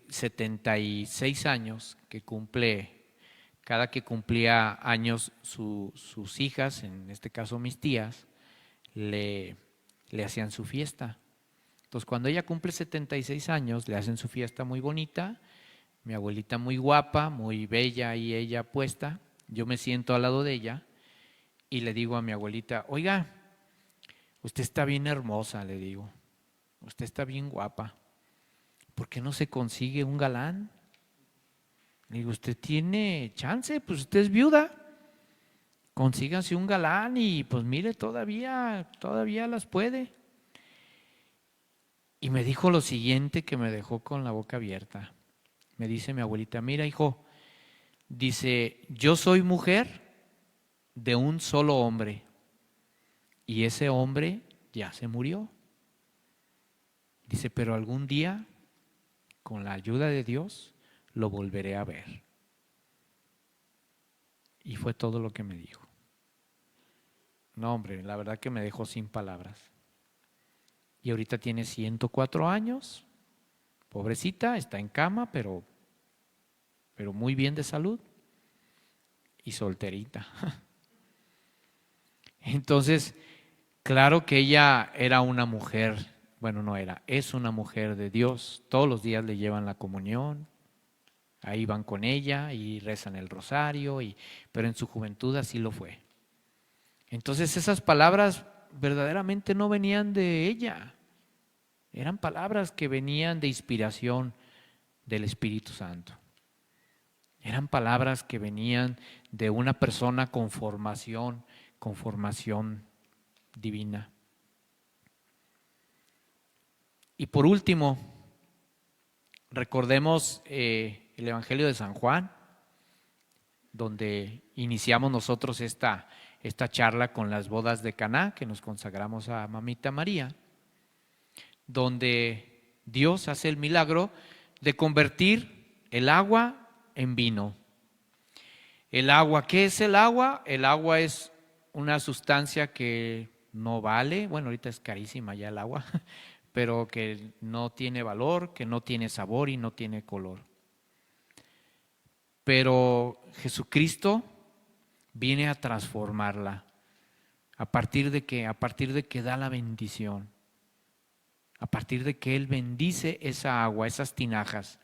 B: 76 años, cada que cumplía años sus hijas, en este caso mis tías, le hacían su fiesta. Entonces cuando ella cumple 76 años, le hacen su fiesta muy bonita, mi abuelita muy guapa, muy bella y ella puesta, yo me siento al lado de ella y le digo a mi abuelita, oiga, usted está bien hermosa, le digo, usted está bien guapa, ¿por qué no se consigue un galán? Le digo, usted tiene chance, pues usted es viuda, consíganse un galán y pues mire, todavía las puede. Y me dijo lo siguiente que me dejó con la boca abierta. Me dice mi abuelita, mira hijo, dice, yo soy mujer de un solo hombre y ese hombre ya se murió. Dice, pero algún día, con la ayuda de Dios, lo volveré a ver. Y fue todo lo que me dijo. No, hombre, la verdad que me dejó sin palabras. Y ahorita tiene 104 años, pobrecita, está en cama, pero muy bien de salud y solterita. Entonces, claro que ella era una mujer, bueno, no era, es una mujer de Dios. Todos los días le llevan la comunión, ahí van con ella y rezan el rosario, pero en su juventud así lo fue. Entonces esas palabras verdaderamente no venían de ella, eran palabras que venían de inspiración del Espíritu Santo. Eran palabras que venían de una persona con formación divina. Y por último, recordemos el Evangelio de San Juan, donde iniciamos nosotros esta charla con las bodas de Caná, que nos consagramos a Mamita María, donde Dios hace el milagro de convertir el agua en vino. El agua, ¿qué es el agua? El agua es una sustancia que no vale, bueno, ahorita es carísima ya el agua, pero que no tiene valor, que no tiene sabor y no tiene color. Pero Jesucristo viene a transformarla a partir de que da la bendición, a partir de que Él bendice esa agua, esas tinajas.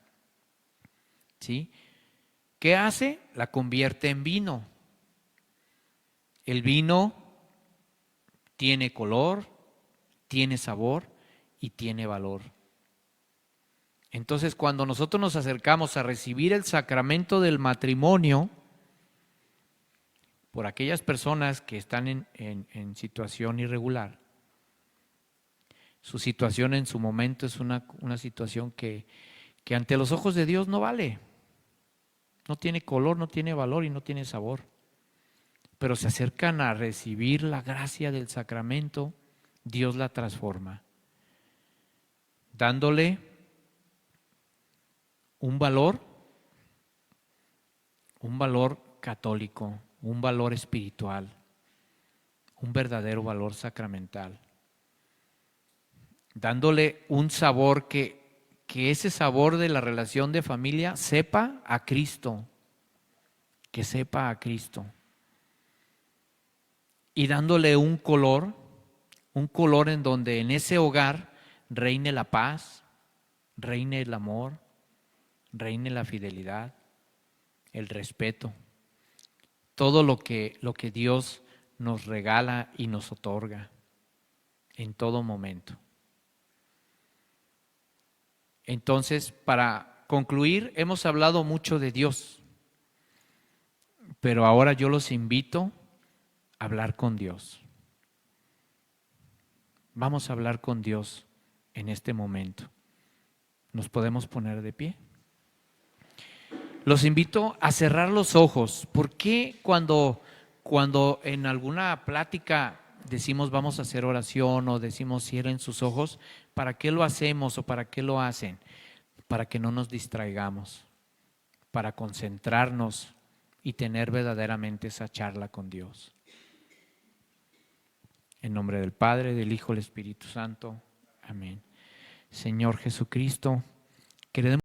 B: ¿Sí? ¿Qué hace? La convierte en vino. El vino tiene color, tiene sabor y tiene valor. Entonces, cuando nosotros nos acercamos a recibir el sacramento del matrimonio, por aquellas personas que están en situación irregular, su situación en su momento es una situación que ante los ojos de Dios no vale. No tiene color, no tiene valor y no tiene sabor. Pero se acercan a recibir la gracia del sacramento, Dios la transforma, dándole un valor católico, un valor espiritual, un verdadero valor sacramental, dándole un sabor que ese sabor de la relación de familia sepa a Cristo, que sepa a Cristo. Y dándole un color en donde en ese hogar reine la paz, reine el amor, reine la fidelidad, el respeto, todo lo que Dios nos regala y nos otorga en todo momento. Entonces, para concluir, hemos hablado mucho de Dios, pero ahora yo los invito a hablar con Dios. Vamos a hablar con Dios en este momento. ¿Nos podemos poner de pie? Los invito a cerrar los ojos. ¿Por qué cuando en alguna plática decimos vamos a hacer oración o decimos cierren sus ojos? ¿Para qué lo hacemos o para qué lo hacen? Para que no nos distraigamos, para concentrarnos y tener verdaderamente esa charla con Dios. En nombre del Padre, del Hijo, del Espíritu Santo. Amén. Señor Jesucristo, queremos